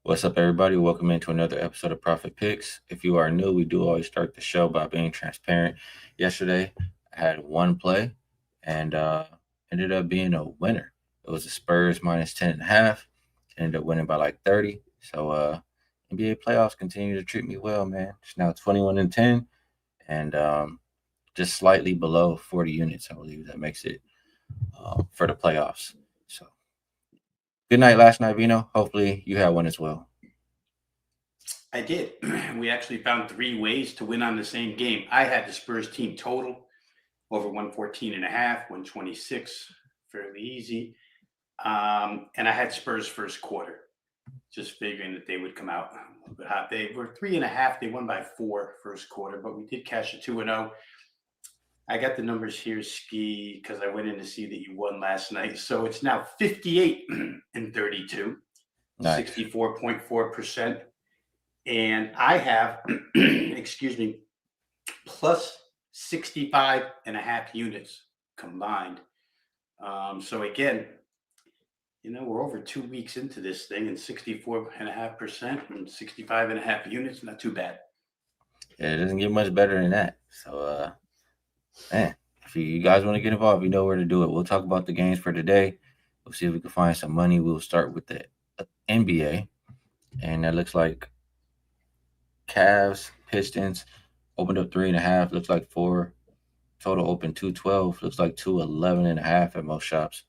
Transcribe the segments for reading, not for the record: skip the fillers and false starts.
What's up, everybody? Welcome into another episode of Profit Picks. If you are new, we do always start the show by being transparent. Yesterday, I had one play and ended up being a winner. It was the Spurs minus 10.5. Ended up winning by like 30. So NBA playoffs continue to treat me well, man. It's now 21-10 and just slightly below 40 units, I believe. That makes it for the playoffs. So good night last night, Vino. Hopefully you had one as well. I did. We actually found three ways to win on the same game. I had the Spurs team total over 114.5, 126, fairly easy. And I had Spurs first quarter, just figuring that they would come out a little bit hot. They were 3.5. They won by 4 first quarter, but we did cash a 2-0. I got the numbers here, Skee, because I went in to see that you won last night. So it's now 58 and 32, Nice. 64.4%. And I have, excuse me, plus 65.5 units combined. So again, we're over 2 weeks into this thing and 64.5% and 65.5 units, not too bad. Yeah, it doesn't get much better than that. So, man, if you guys want to get involved, you know where to do it. We'll talk about the games for today. We'll see if we can find some money. We'll start with the NBA, and that looks like Cavs, Pistons opened up 3.5. Looks like 4. Total open 212. Looks like 211.5 at most shops.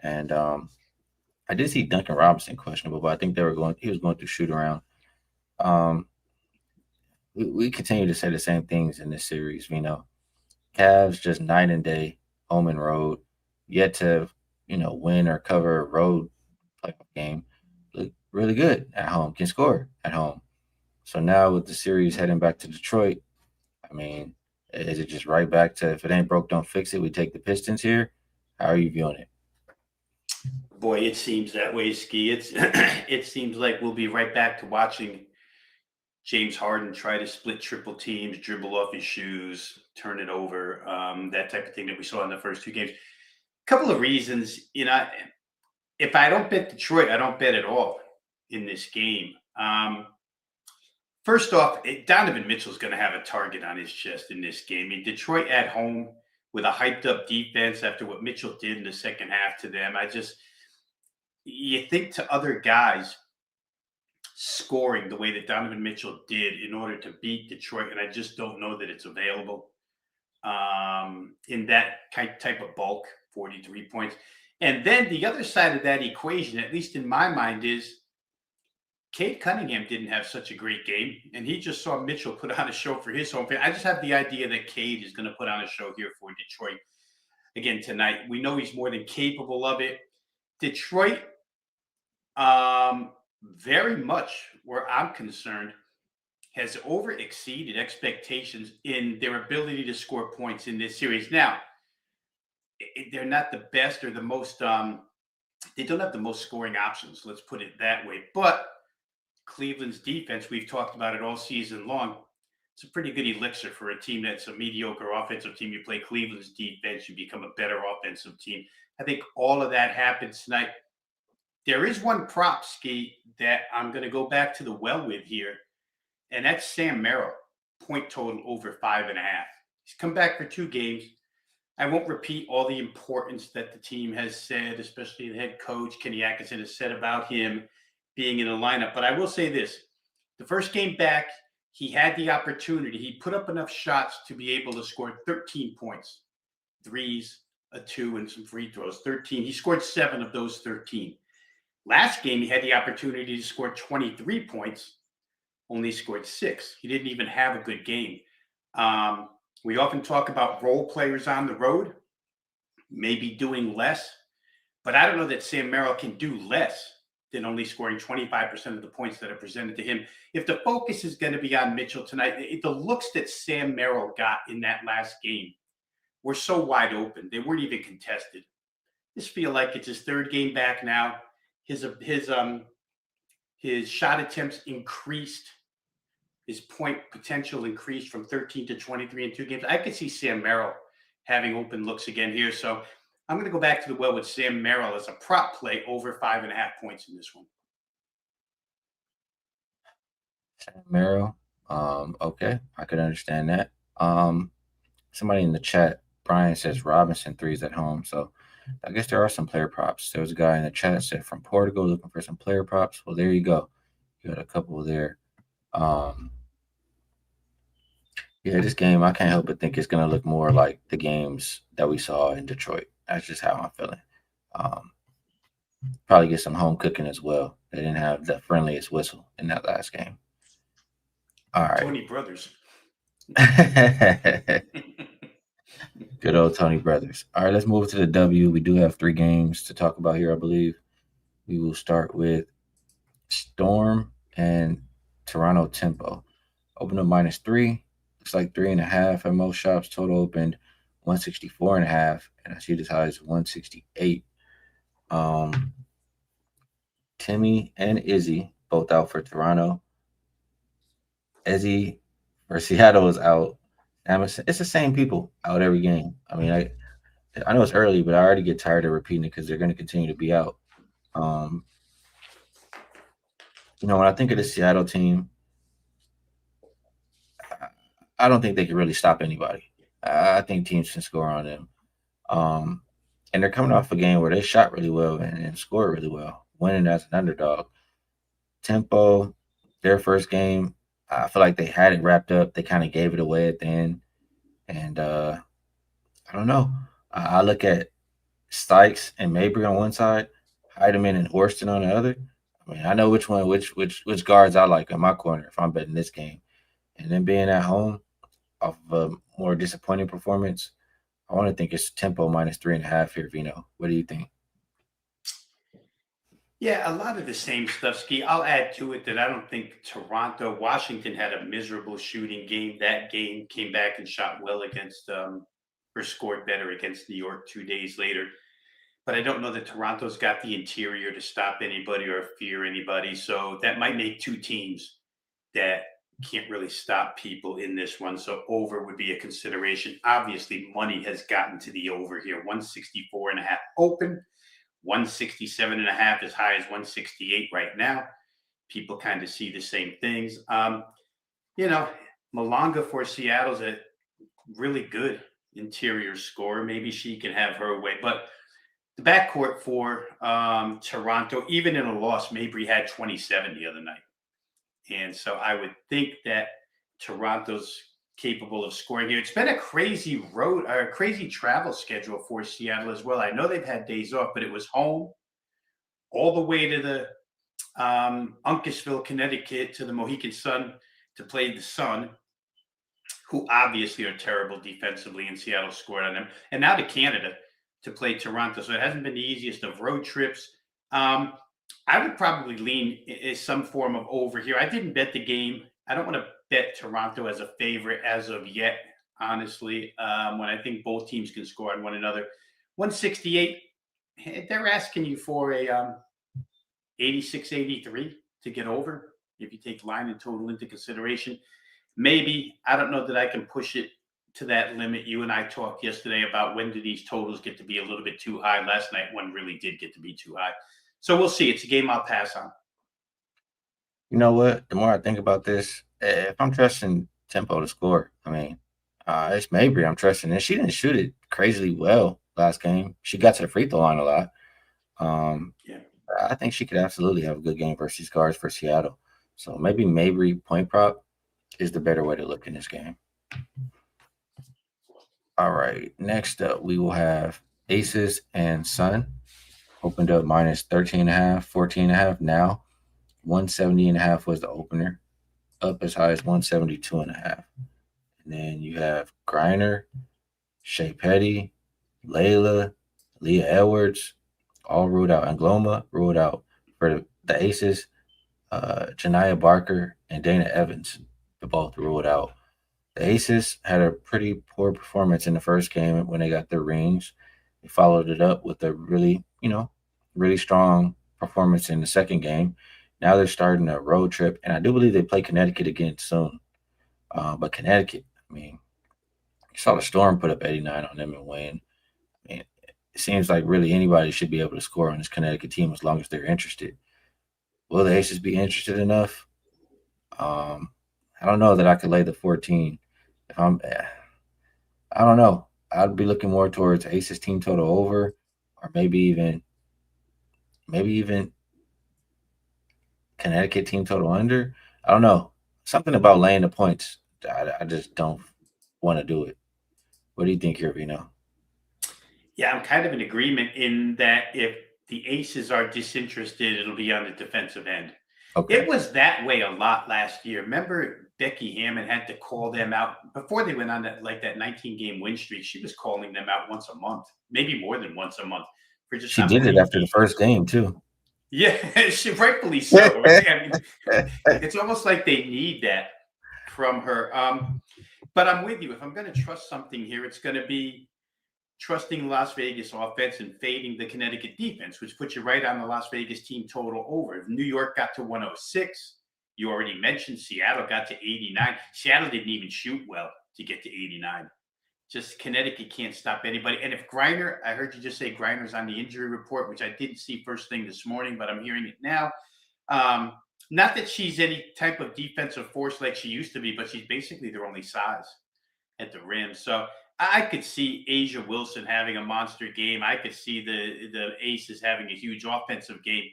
And I did see Duncan Robinson questionable, but I think he was going through shoot around. Um, we continue to say the same things in this series, Cavs just night and day, home and road, yet to, win or cover a road playoff game. Look really good at home, can score at home. So now with the series heading back to Detroit, I mean, is it just right back to if it ain't broke, don't fix it? We take the Pistons here. How are you viewing it? Boy, it seems that way, Ski. It seems like we'll be right back to watching James Harden try to split triple teams, dribble off his shoes, turn it over, that type of thing that we saw in the first two games. Couple of reasons, if I don't bet Detroit, I don't bet at all in this game. First off, Donovan Mitchell's going to have a target on his chest in this game. Detroit at home with a hyped up defense after what Mitchell did in the second half to them. You think to other guys scoring the way that Donovan Mitchell did in order to beat Detroit, and I just don't know that it's available in that type of bulk, 43 points. And then the other side of that equation, at least in my mind, is Cade Cunningham didn't have such a great game, and he just saw Mitchell put on a show for his home fan. I just have the idea that Cade is going to put on a show here for Detroit again tonight. We know he's more than capable of it. Detroit, very much where I'm concerned, has over exceeded expectations in their ability to score points in this series. Now, they're not the best or the most, they don't have the most scoring options, let's put it that way. But Cleveland's defense, we've talked about it all season long. It's a pretty good elixir for a team that's a mediocre offensive team. You play Cleveland's defense, you become a better offensive team. I think all of that happens tonight. There is one prop, Ski, that I'm going to go back to the well with here, and that's Sam Merrill, point total over 5.5. He's come back for 2 games. I won't repeat all the importance that the team has said, especially the head coach, Kenny Atkinson, has said about him being in the lineup. But I will say this. The first game back, he had the opportunity. He put up enough shots to be able to score 13 points, threes, a 2, and some free throws. 13. He scored 7 of those 13. Last game, he had the opportunity to score 23 points, only scored 6. He didn't even have a good game. We often talk about role players on the road, maybe doing less, but I don't know that Sam Merrill can do less than only scoring 25% of the points that are presented to him. If the focus is going to be on Mitchell tonight, the looks that Sam Merrill got in that last game were so wide open. They weren't even contested. I just feel like it's his 3rd game back now. His shot attempts increased. His point potential increased from 13 to 23 in 2 games. I could see Sam Merrill having open looks again here. So I'm going to go back to the well with Sam Merrill as a prop play over 5.5 points in this one. Marrow. Okay, I could understand that. Um, Somebody in the chat, Brian says Robinson threes at home. So I guess there are some player props. There was a guy in the chat that said from Portugal looking for some player props. Well, there you go. You got a couple there. Um, yeah, this game I can't help but think it's gonna look more like the games that we saw in Detroit. That's just how I'm feeling. Um, Probably get some home cooking as well. They didn't have the friendliest whistle in that last game. All right. Tony Brothers. Good old Tony Brothers. All right, let's move to the W. We do have three games to talk about here, I believe. We will start with Storm and Toronto Tempo. Open up -3. Looks like 3.5 at most shops. Total opened 164.5, and I see this high as 168. Um, Timmy and Izzy both out for Toronto. Izzy for Seattle is out. It's the same people out every game. I mean, I know it's early, but I already get tired of repeating it because they're going to continue to be out. Um, when I think of the Seattle team, I don't think they can really stop anybody. I think teams can score on them. Um, and they're coming off a game where they shot really well and scored really well, winning as an underdog. Tempo, their first game, I feel like they had it wrapped up. They kind of gave it away at the end. And I don't know. I look at Sykes and Mabry on one side, Heideman and Horston on the other. I mean, I know which guards I like in my corner if I'm betting this game. And then being at home off of a more disappointing performance, I want to think it's Tempo -3.5 here, Vino. What do you think? Yeah, a lot of the same stuff, Ski. I'll add to it that I don't think Washington had a miserable shooting game. That game came back and shot well against, or scored better against New York 2 days later. But I don't know that Toronto's got the interior to stop anybody or fear anybody. So that might make two teams that can't really stop people in this one. So over would be a consideration. Obviously, money has gotten to the over here. 164.5 open, 167.5 as high as 168 right now. People kind of see the same things. You know, Malonga for Seattle's a really good interior scorer. Maybe she can have her way. But the backcourt for Toronto, even in a loss, Mabry had 27 the other night. And so I would think that Toronto's capable of scoring here. It's been a crazy road or a crazy travel schedule for Seattle as well. I know they've had days off, but it was home all the way to the Uncasville, Connecticut, to the Mohegan Sun to play the Sun, who obviously are terrible defensively, and Seattle scored on them, and now to Canada to play Toronto. So it hasn't been the easiest of road trips. I would probably lean some form of over here. I didn't bet the game. I don't want to bet Toronto as a favorite as of yet, honestly, when I think both teams can score on one another. 168, they're asking you for a 86, 83 to get over if you take line and total into consideration. Maybe, I don't know that I can push it to that limit. You and I talked yesterday about when do these totals get to be a little bit too high. Last night, one really did get to be too high. So we'll see. It's a game I'll pass on. You know what? The more I think about this, if I'm trusting Tempo to score, I mean, it's Mabry I'm trusting. And she didn't shoot it crazily well last game. She got to the free throw line a lot. Um, Yeah. I think she could absolutely have a good game versus these guards for Seattle. So maybe Mabry point prop is the better way to look in this game. All right. Next up, we will have Aces and Sun. Opened up -13.5, 14.5. Now 170.5 was the opener. Up as high as 172.5. And then you have Griner, Shea Petty, Layla, Leah Edwards, all ruled out. And Gloma ruled out for the Aces. Janiyah Barker and Dana Evans, they both ruled out. The Aces had a pretty poor performance in the first game when they got their rings. They followed it up with a really strong performance in the second game. Now they're starting a road trip, and I do believe they play Connecticut again soon. But Connecticut, I mean, you saw the Storm put up 89 on them and win. I mean, it seems like really anybody should be able to score on this Connecticut team as long as they're interested. Will the Aces be interested enough? Um, I don't know that I could lay the 14. If I don't know. I'd be looking more towards Aces team total over, or maybe even Connecticut team total under. I don't know. Something about laying the points. I just don't want to do it. What do you think here, Vino? Yeah, I'm kind of in agreement in that if the Aces are disinterested, it'll be on the defensive end. Okay. It was that way a lot last year. Remember, Becky Hammond had to call them out before they went on that 19 game win streak. She was calling them out once a month, maybe more than once a month, for just She not did it playing after the first defense. game too. Yeah, she rightfully so. Right? I mean, it's almost like they need that from her. But I'm with you. If I'm going to trust something here, it's going to be trusting Las Vegas offense and fading the Connecticut defense, which puts you right on the Las Vegas team total over. If New York got to 106, you already mentioned Seattle got to 89. Seattle didn't even shoot well to get to 89. Just Connecticut can't stop anybody. And if Griner, I heard you just say Griner's on the injury report, which I didn't see first thing this morning, but I'm hearing it now. Um, Not that she's any type of defensive force like she used to be, but she's basically their only size at the rim. So I could see Asia Wilson having a monster game. I could see the Aces having a huge offensive game.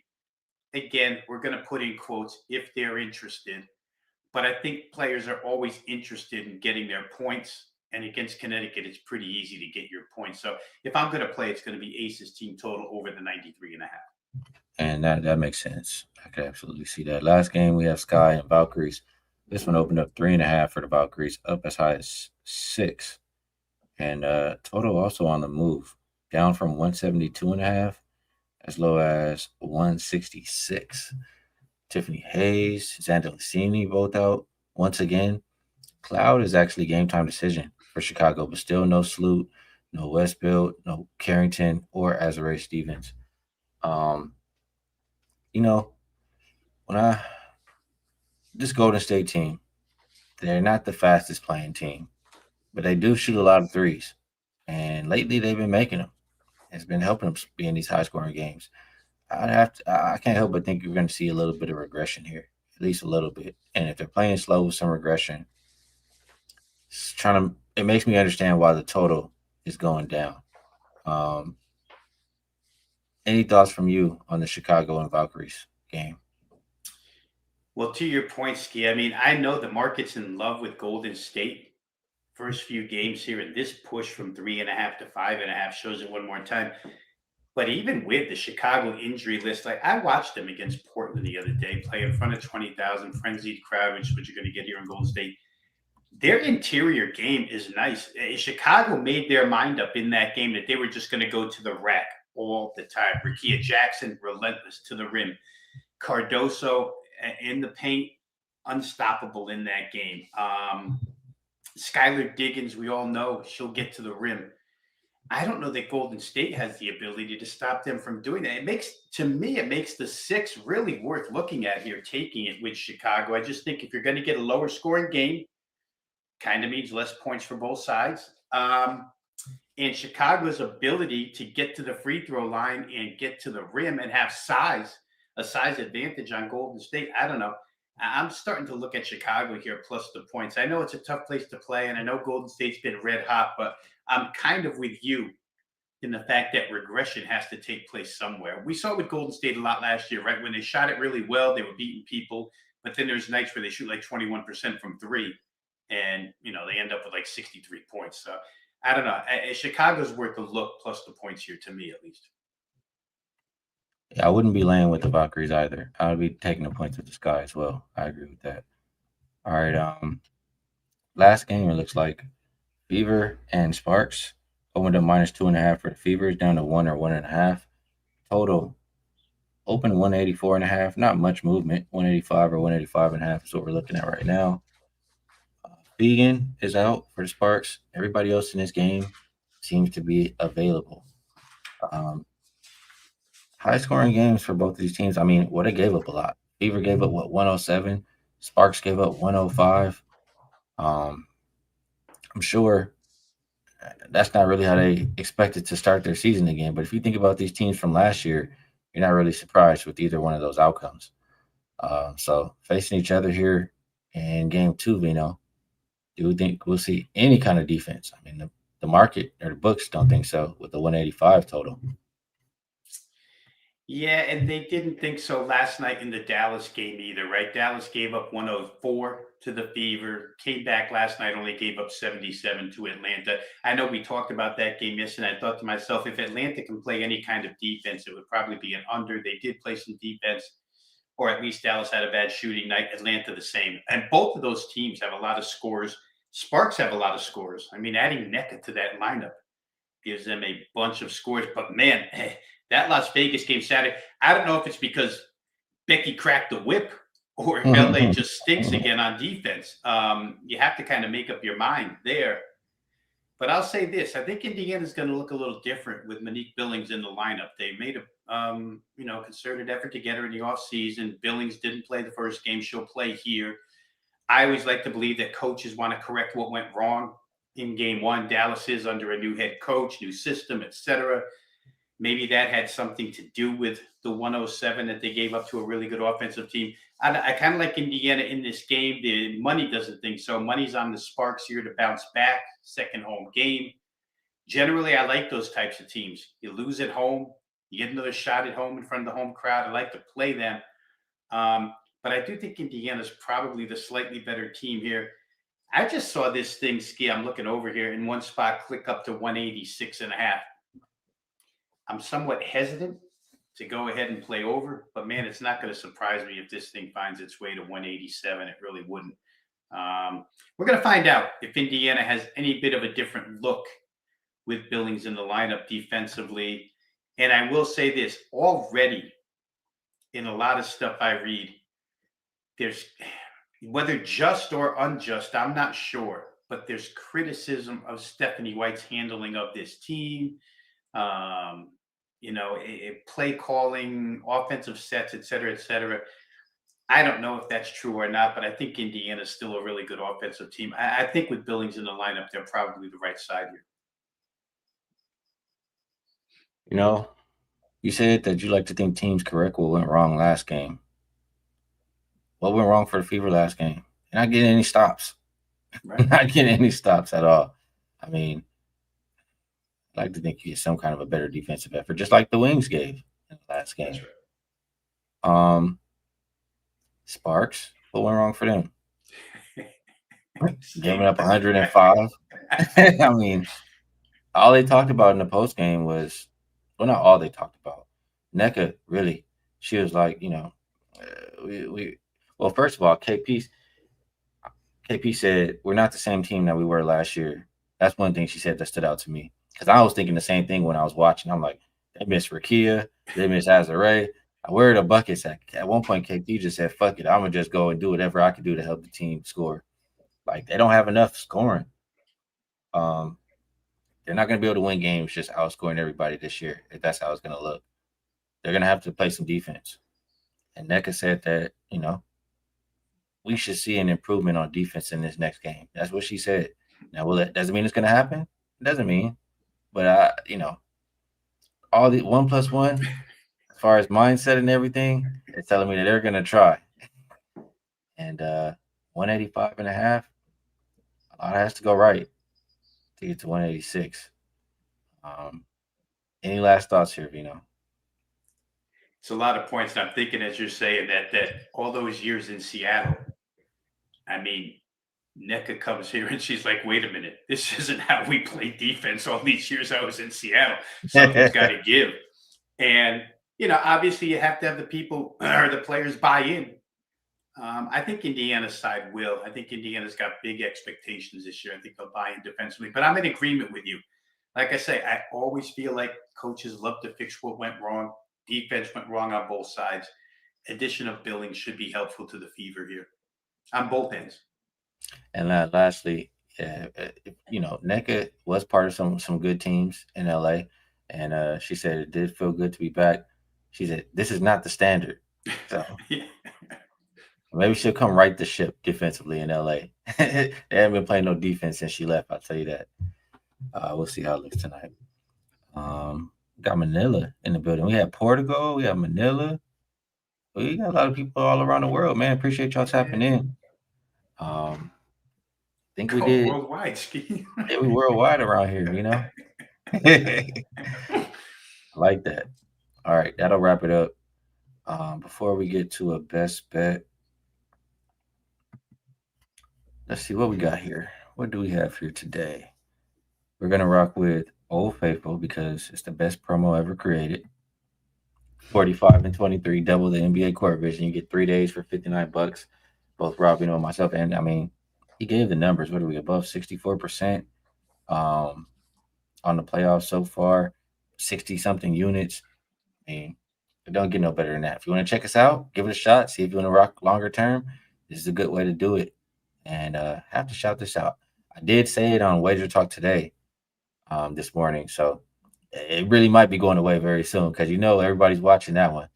Again, we're going to put in quotes if they're interested, but I think players are always interested in getting their points. And against Connecticut, it's pretty easy to get your points. So if I'm going to play, it's going to be Aces team total over the 93 and a half. And that makes sense. I could absolutely see that. Last game we have Sky and Valkyries. This one opened up 3.5 for the Valkyries, up as high as 6. And total also on the move, down from 172.5 as low as 166. Tiffany Hayes, Zandalicini both out once again. Cloud is actually game time decision for Chicago, but still no Sloot, no Westfield, no Carrington, or Azare Stevens. Um, you know, when I this Golden State team, they're not the fastest playing team, but they do shoot a lot of threes. And lately they've been making them. It's been helping them be in these high scoring games. I can't help but think you're going to see a little bit of regression here, at least a little bit. And if they're playing slow with some regression, it makes me understand why the total is going down. Um, any thoughts from you on the Chicago and Valkyries game? Well, to your point, Ski, I mean, I know the market's in love with Golden State. First few games here, and this push from 3.5 to 5.5 shows it one more time. But even with the Chicago injury list, like I watched them against Portland the other day, play in front of 20,000 frenzied crowd, which is what you're going to get here in Golden State. Their interior game is nice. Chicago made their mind up in that game that they were just going to go to the rack all the time. Rakia Jackson, relentless to the rim. Cardoso in the paint, unstoppable in that game. Skylar Diggins, we all know she'll get to the rim. I don't know that Golden State has the ability to stop them from doing that. It makes the 6 really worth looking at here, taking it with Chicago. I just think if you're going to get a lower scoring game, kind of means less points for both sides. And Chicago's ability to get to the free throw line and get to the rim and have a size advantage on Golden State. I don't know. I'm starting to look at Chicago here plus the points. I know it's a tough place to play, and I know Golden State's been red hot, but I'm kind of with you in the fact that regression has to take place somewhere. We saw it with Golden State a lot last year, right? When they shot it really well, they were beating people, but then there's nights where they shoot like 21% from three, and they end up with like 63 points. So I don't know. Chicago's worth a look plus the points here to me, at least. Yeah, I wouldn't be laying with the Valkyries either. I would be taking the points with the Sky as well. I agree with that. All right. Last game it looks like Fever and Sparks opened up -2.5 for the Fevers, down to 1 or 1.5. Total open 184.5. Not much movement. 185 or 185.5 is what we're looking at right now. Vegan is out for the Sparks. Everybody else in this game seems to be available. Um, high scoring games for both of these teams. I mean, they gave up a lot. Fever gave up 107. Sparks gave up 105. Um, I'm sure that's not really how they expected to start their season again. But if you think about these teams from last year, you're not really surprised with either one of those outcomes. So facing each other here, And game two, do we think we'll see any kind of defense? I mean, the market or the books don't think so with the 185 total. Yeah, and they didn't think so last night in the Dallas game either, right? Dallas gave up 104 to the Fever, came back last night, only gave up 77 to Atlanta. I know we talked about that game yesterday. I thought to myself, if Atlanta can play any kind of defense, it would probably be an under. They did play some defense, or at least Dallas had a bad shooting night. Atlanta the same. And both of those teams have a lot of scores. Sparks have a lot of scores. I mean, adding NECA to that lineup gives them a bunch of scores. But man, that Las Vegas game Saturday, I don't know if it's because Becky cracked the whip or if LA just stinks again on defense. You have to kind of make up your mind there. But I'll say this: I think Indiana's going to look a little different with Monique Billings in the lineup. They made a concerted effort to get her in the offseason. Billings didn't play the first game; she'll play here. I always like to believe that coaches want to correct what went wrong in game one. Dallas is under a new head coach, new system, etc. Maybe that had something to do with the 107 that they gave up to a really good offensive team. I kind of like Indiana in this game. The money doesn't think so. Money's on the Sparks here to bounce back. Second home game. Generally, I like those types of teams. You lose at home, you get another shot at home in front of the home crowd. I like to play them. But I do think Indiana's probably the slightly better team here. I just saw this thing, Skee. I'm looking over here in one spot, click up to 186.5. I'm somewhat hesitant to go ahead and play over, but man, it's not going to surprise me if this thing finds its way to 187. It really wouldn't. We're going to find out if Indiana has any bit of a different look with Billings in the lineup defensively. And I will say this already in a lot of stuff I read, there's whether just or unjust, I'm not sure, but there's criticism of Stephanie White's handling of this team. Play calling, offensive sets, et cetera, et cetera. I don't know if that's true or not, but I think Indiana's still a really good offensive team. I think with Billings in the lineup, they're probably the right side here. You know, you said that you like to think teams correct what went wrong last game. What went wrong for the Fever last game? You're not getting any stops. Right. Not getting any stops at all. I mean, I like to think you get some kind of a better defensive effort, just like the Wings gave in the last game. That's right. Sparks, what went wrong for them? Giving up 105. I mean, all they talked about in the post game was, well, not all they talked about. NECA, really, she was like, well, first of all, KP said, we're not the same team that we were last year. That's one thing she said that stood out to me. Because I was thinking the same thing when I was watching. I'm like, they miss Rakia, they miss Azare. Where are the buckets at? At one point, KP just said, fuck it, I'm going to just go and do whatever I can do to help the team score. Like, they don't have enough scoring. They're not going to be able to win games just outscoring everybody this year, if that's how it's going to look. They're going to have to play some defense. And NECA said that, we should see an improvement on defense in this next game. That's what she said. Now, that doesn't mean it's going to happen. It doesn't mean. But, all the 1+1, as far as mindset and everything, it's telling me that they're going to try. And 185.5, a lot has to go right to get to 186. Any last thoughts here, Veno? It's a lot of points. And I'm thinking as you're saying that all those years in Seattle, I mean, NECA comes here and she's like, wait a minute, this isn't how we play defense all these years I was in Seattle. Something's got to give. And, obviously you have to have the people or the players buy in. I think Indiana's side will. I think Indiana's got big expectations this year. I think they'll buy in defensively. But I'm in agreement with you. Like I say, I always feel like coaches love to fix what went wrong. Defense went wrong on both sides. Addition of Billings should be helpful to the Fever here on both ends. And lastly, NECA was part of some good teams in LA, and she said it did feel good to be back. She said this is not the standard, so yeah. Maybe she'll come right the ship defensively in LA. They haven't been playing no defense since she left. I'll tell you that. We'll see how it looks tonight. Got Manila in the building. We have Portugal. We have Manila. We got a lot of people all around the world, man. Appreciate y'all tapping in. Um, think we Go did. worldwide, Skee. Yeah, we worldwide around here, you know. I like that. All right, that'll wrap it up. Before we get to a best bet, let's see what we got here. What do we have here today? We're gonna rock with Old Faithful because it's the best promo ever created. 45 and 23, double the NBA court vision. You get 3 days for $59. Both Rob, and myself, and I mean, he gave the numbers. What are we above 64%? Um, on the playoffs so far, 60 something units. I mean, it don't get no better than that. If you want to check us out, give it a shot. See if you want to rock longer term. This is a good way to do it. And have to shout this out. I did say it on WagerTalk today, this morning. So it really might be going away very soon because everybody's watching that one.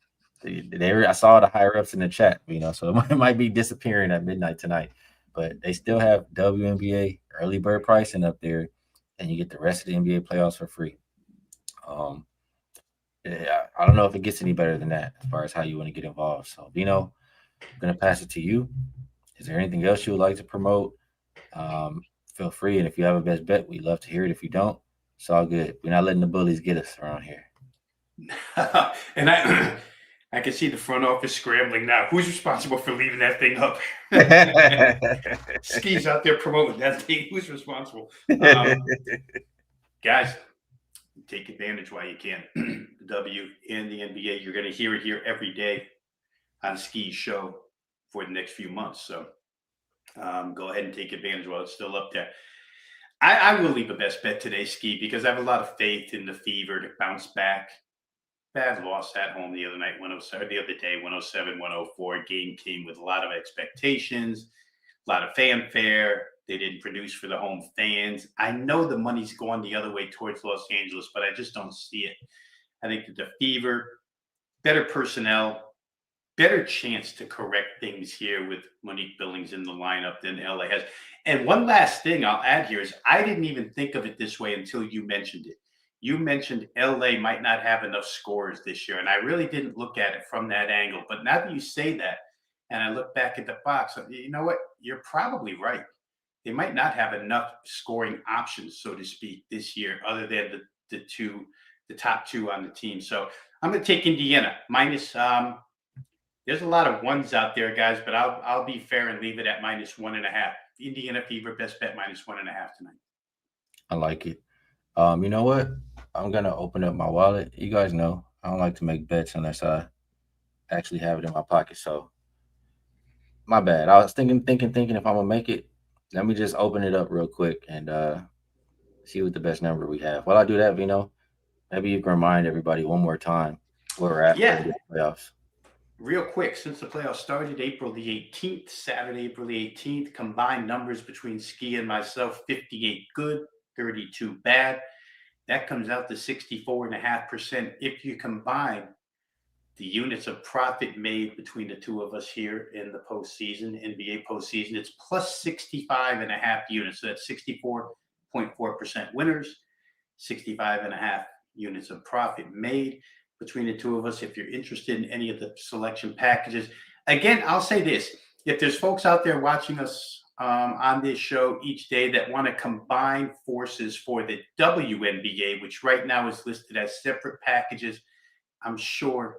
I saw the higher ups in the chat, so it might be disappearing at midnight tonight. But they still have WNBA early bird pricing up there, and you get the rest of the NBA playoffs for free. Um, yeah, I don't know if it gets any better than that as far as how you want to get involved. So, Vino, I'm gonna pass it to you. Is there anything else you would like to promote? Um, Feel free, and if you have a best bet, we'd love to hear it. If you don't, it's all good. We're not letting the bullies get us around here. And I can see the front office scrambling now. Who's responsible for leaving that thing up? Skee's out there promoting that thing. Who's responsible? Guys, take advantage while you can. The W and the NBA, you're going to hear it here every day on Skee's show for the next few months. So go ahead and take advantage while it's still up there. I will leave a best bet today, Skee, because I have a lot of faith in the Fever to bounce back. Bad loss at home the other night, 107. The other day, 107, 104. Game came with a lot of expectations, a lot of fanfare. They didn't produce for the home fans. I know the money's going the other way towards Los Angeles, but I just don't see it. I think that the Fever, better personnel, better chance to correct things here with Monique Billings in the lineup than LA has. And one last thing I'll add here is I didn't even think of it this way until you mentioned it. You mentioned LA might not have enough scores this year, and I really didn't look at it from that angle. But now that you say that, and I look back at the box, you know what? You're probably right. They might not have enough scoring options, so to speak, this year, other than the top two on the team. So I'm going to take Indiana minus. There's a lot of ones out there, guys, but I'll be fair and leave it at -1.5. Indiana Fever best bet -1.5 tonight. I like it. You know what? I'm gonna open up my wallet. You guys know I don't like to make bets unless I actually have it in my pocket. So my bad. I was thinking if I'm gonna make it. Let me just open it up real quick and see what the best number we have. While I do that, Vino, maybe you can remind everybody one more time where we're at for Yeah, NBA playoffs. real quick, since the playoffs started April the 18th, Saturday, April the 18th, combined numbers between Skee and myself 58 good, 32 bad. That comes out to 64.5%. If you combine the units of profit made between the two of us here in the postseason, NBA postseason, it's plus 65.5 units. So that's 64.4% winners, 65.5 units of profit made between the two of us. If you're interested in any of the selection packages, again, I'll say this: if there's folks out there watching us on this show each day that want to combine forces for the WNBA, which right now is listed as separate packages, I'm sure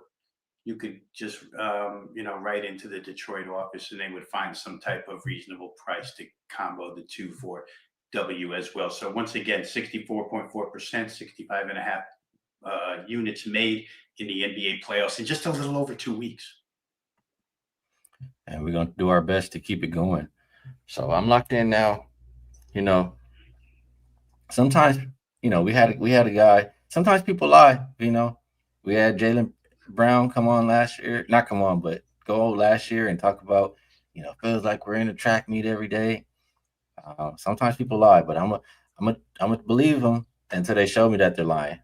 you could just write into the Detroit office and they would find some type of reasonable price to combo the two for W as well. So once again, 64.4%, 65.5 units made in the NBA playoffs in just a little over 2 weeks. And we're gonna do our best to keep it going. So I'm locked in now. You know, sometimes we had a guy. Sometimes people lie. We had Jalen Brown come on last year, not come on, but go last year and talk about feels like we're in a track meet every day. Sometimes people lie, but I'm gonna believe them until they show me that they're lying.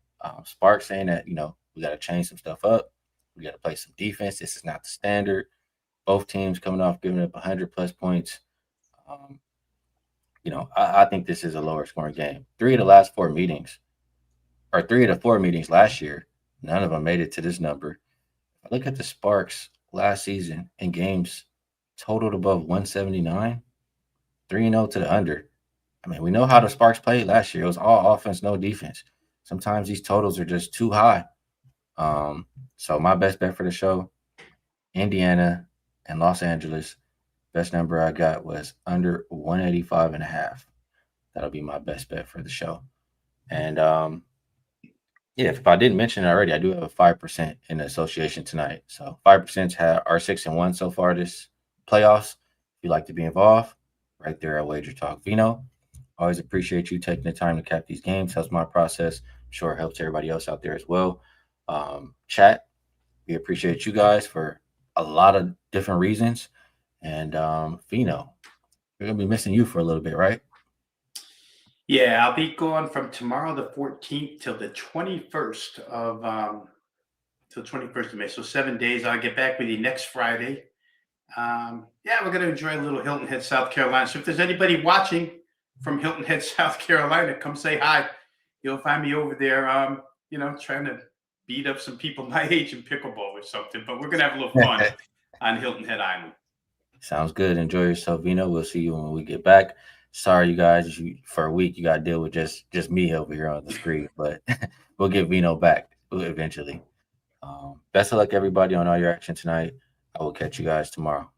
Spark saying that we got to change some stuff up. We got to play some defense. This is not the standard. Both teams coming off giving up 100+ points. Um, I think this is a lower scoring game. Three of the 4 meetings last year, none of them made it to this number. I look at the Sparks last season in games totaled above 179. 3-0 to the under. I mean, we know how the Sparks played last year. It was all offense, no defense. Sometimes these totals are just too high. So my best bet for the show, Indiana and Los Angeles. Best number I got was under 185 and a half. That'll be my best bet for the show. And yeah, if I didn't mention it already, I do have a 5% in the association tonight. So 5% are 6-1 so far this playoffs. If you'd like to be involved, right there at WagerTalk. Vino, always appreciate you taking the time to cap these games. Helps my process. I'm sure it helps everybody else out there as well. Chat, we appreciate you guys for a lot of different reasons. And Vino, we're gonna be missing you for a little bit, right? Yeah, I'll be gone from tomorrow the 14th till the 21st of May. So 7 days. I'll get back with you next Friday. Yeah, we're gonna enjoy a little Hilton Head, South Carolina. So if there's anybody watching from Hilton Head, South Carolina, come say hi. You'll find me over there. Trying to beat up some people my age in pickleball or something. But we're gonna have a little fun on Hilton Head Island. Sounds good. Enjoy yourself, Vino. We'll see you when we get back. Sorry, you guys, for a week you got to deal with just me over here on the screen, but we'll get Vino back eventually. Best of luck, everybody, on all your action tonight. I will catch you guys tomorrow.